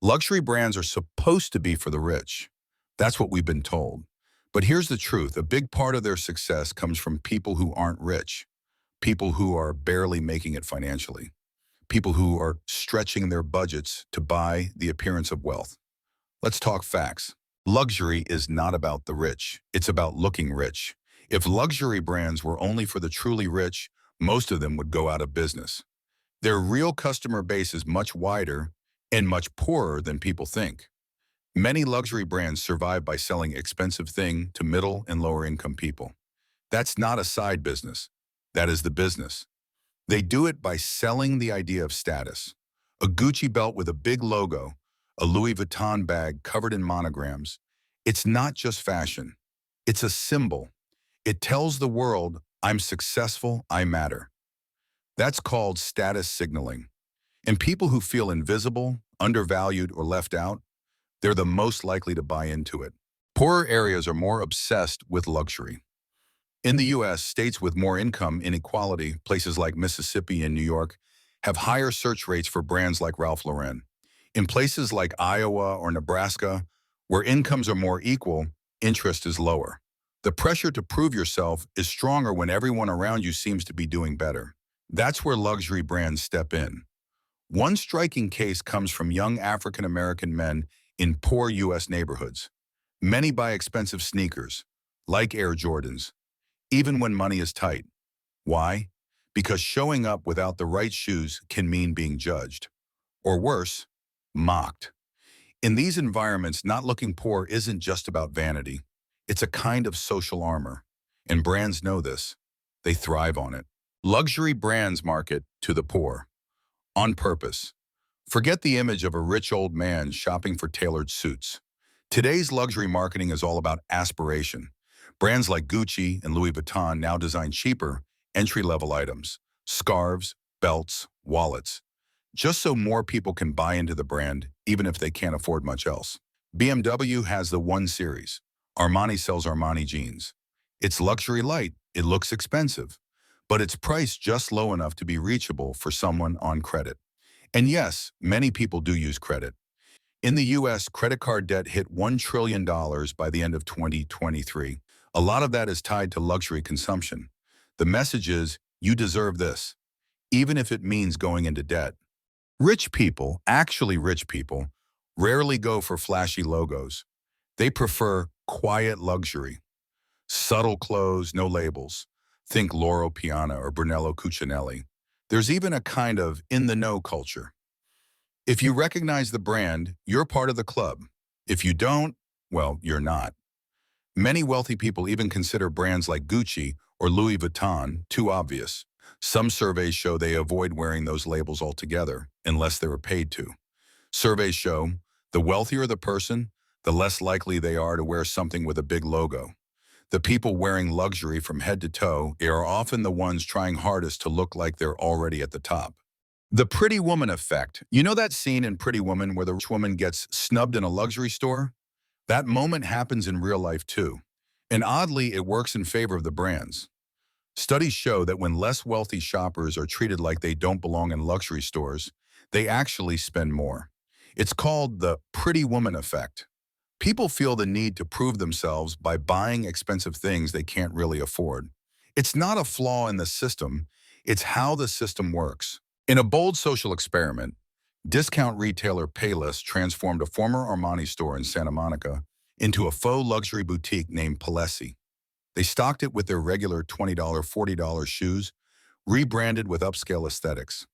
Luxury brands are supposed to be for the rich. That's what we've been told. But here's the truth. A big part of their success comes from people who aren't rich, people who are barely making it financially, people who are stretching their budgets to buy the appearance of wealth. Let's talk facts. Luxury is not about the rich. It's about looking rich. If luxury brands were only for the truly rich, most of them would go out of business. Their real customer base is much wider and much poorer than people think. Many luxury brands survive by selling expensive things to middle and lower income people. That's not a side business. That is the business. They do it by selling the idea of status. A Gucci belt with a big logo, a Louis Vuitton bag covered in monograms. It's not just fashion. It's a symbol. It tells the world, I'm successful, I matter. That's called status signaling. And people who feel invisible, undervalued, or left out, they're the most likely to buy into it. Poorer areas are more obsessed with luxury. In the US, states with more income inequality, places like Mississippi and New York, have higher search rates for brands like Ralph Lauren. In places like Iowa or Nebraska, where incomes are more equal, interest is lower. The pressure to prove yourself is stronger when everyone around you seems to be doing better. That's where luxury brands step in. One striking case comes from young African American men in poor U.S. neighborhoods. Many buy expensive sneakers, like Air Jordans, even when money is tight. Why? Because showing up without the right shoes can mean being judged. Or worse, mocked. In these environments, not looking poor isn't just about vanity. It's a kind of social armor. And brands know this. They thrive on it. Luxury brands market to the poor. On purpose. Forget the image of a rich old man shopping for tailored suits. Today's luxury marketing is all about aspiration. Brands like Gucci and Louis Vuitton now design cheaper, entry-level items, scarves, belts, wallets, just so more people can buy into the brand, even if they can't afford much else. BMW has the 1 Series. Armani sells Armani jeans. It's luxury light, it looks expensive, but it's priced just low enough to be reachable for someone on credit. And yes, many people do use credit. In the US, credit card debt hit $1 trillion by the end of 2023. A lot of that is tied to luxury consumption. The message is, you deserve this, even if it means going into debt. Rich people, actually rich people, rarely go for flashy logos. They prefer quiet luxury. Subtle clothes, no labels. Think Loro Piana or Brunello Cucinelli. There's even a kind of in-the-know culture. If you recognize the brand, you're part of the club. If you don't, well, you're not. Many wealthy people even consider brands like Gucci or Louis Vuitton too obvious. Some surveys show they avoid wearing those labels altogether, unless they were paid to. Surveys show the wealthier the person, the less likely they are to wear something with a big logo. The people wearing luxury from head to toe are often the ones trying hardest to look like they're already at the top. The Pretty Woman effect. You know that scene in Pretty Woman where the rich woman gets snubbed in a luxury store? That moment happens in real life too. And oddly, it works in favor of the brands. Studies show that when less wealthy shoppers are treated like they don't belong in luxury stores, they actually spend more. It's called the Pretty Woman effect. People feel the need to prove themselves by buying expensive things they can't really afford. It's not a flaw in the system, it's how the system works. In a bold social experiment, discount retailer Payless transformed a former Armani store in Santa Monica into a faux luxury boutique named Palessi. They stocked it with their regular $20, $40 shoes, rebranded with upscale aesthetics.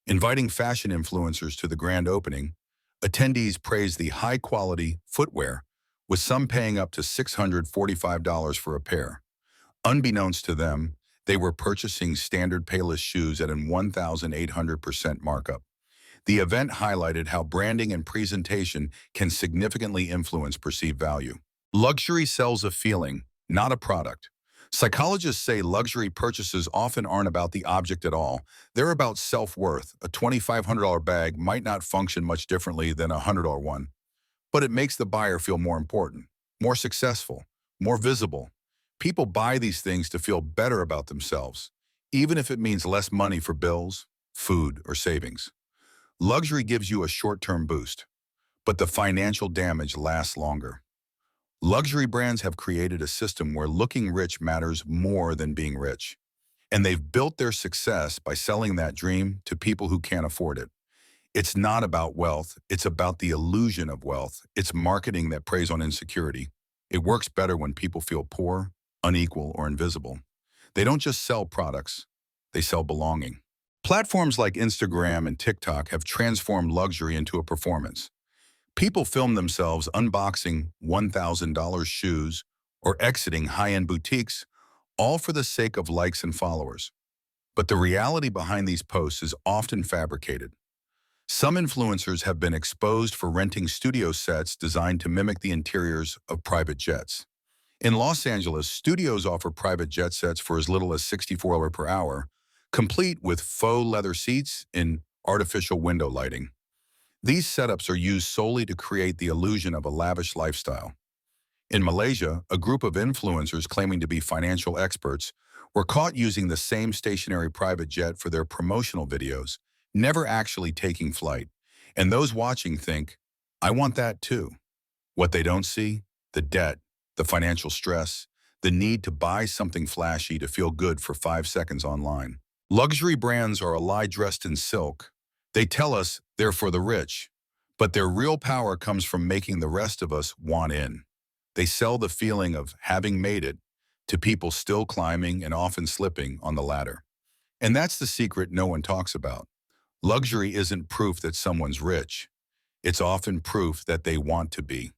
Inviting fashion influencers to the grand opening, attendees praised the high-quality footwear, with some paying up to $645 for a pair. Unbeknownst to them, they were purchasing standard Payless shoes at an 1,800% markup. The event highlighted how branding and presentation can significantly influence perceived value. Luxury sells a feeling, not a product. Psychologists say luxury purchases often aren't about the object at all. They're about self-worth. A $2,500 bag might not function much differently than a $100 one, but it makes the buyer feel more important, more successful, more visible. People buy these things to feel better about themselves, even if it means less money for bills, food, or savings. Luxury gives you a short-term boost, but the financial damage lasts longer. Luxury brands have created a system where looking rich matters more than being rich. And they've built their success by selling that dream to people who can't afford it. It's not about wealth, it's about the illusion of wealth. It's marketing that preys on insecurity. It works better when people feel poor, unequal, or invisible. They don't just sell products, they sell belonging. Platforms like Instagram and TikTok have transformed luxury into a performance. People film themselves unboxing $1,000 shoes or exiting high-end boutiques, all for the sake of likes and followers. But the reality behind these posts is often fabricated. Some influencers have been exposed for renting studio sets designed to mimic the interiors of private jets. In Los Angeles, studios offer private jet sets for as little as $64 per hour, complete with faux leather seats and artificial window lighting. These setups are used solely to create the illusion of a lavish lifestyle. In Malaysia, a group of influencers claiming to be financial experts were caught using the same stationary private jet for their promotional videos, never actually taking flight. And those watching think, I want that too. What they don't see, the debt, the financial stress, the need to buy something flashy to feel good for 5 seconds online. Luxury brands are a lie dressed in silk. They tell us they're for the rich, but their real power comes from making the rest of us want in. They sell the feeling of having made it to people still climbing and often slipping on the ladder. And that's the secret no one talks about. Luxury isn't proof that someone's rich. It's often proof that they want to be.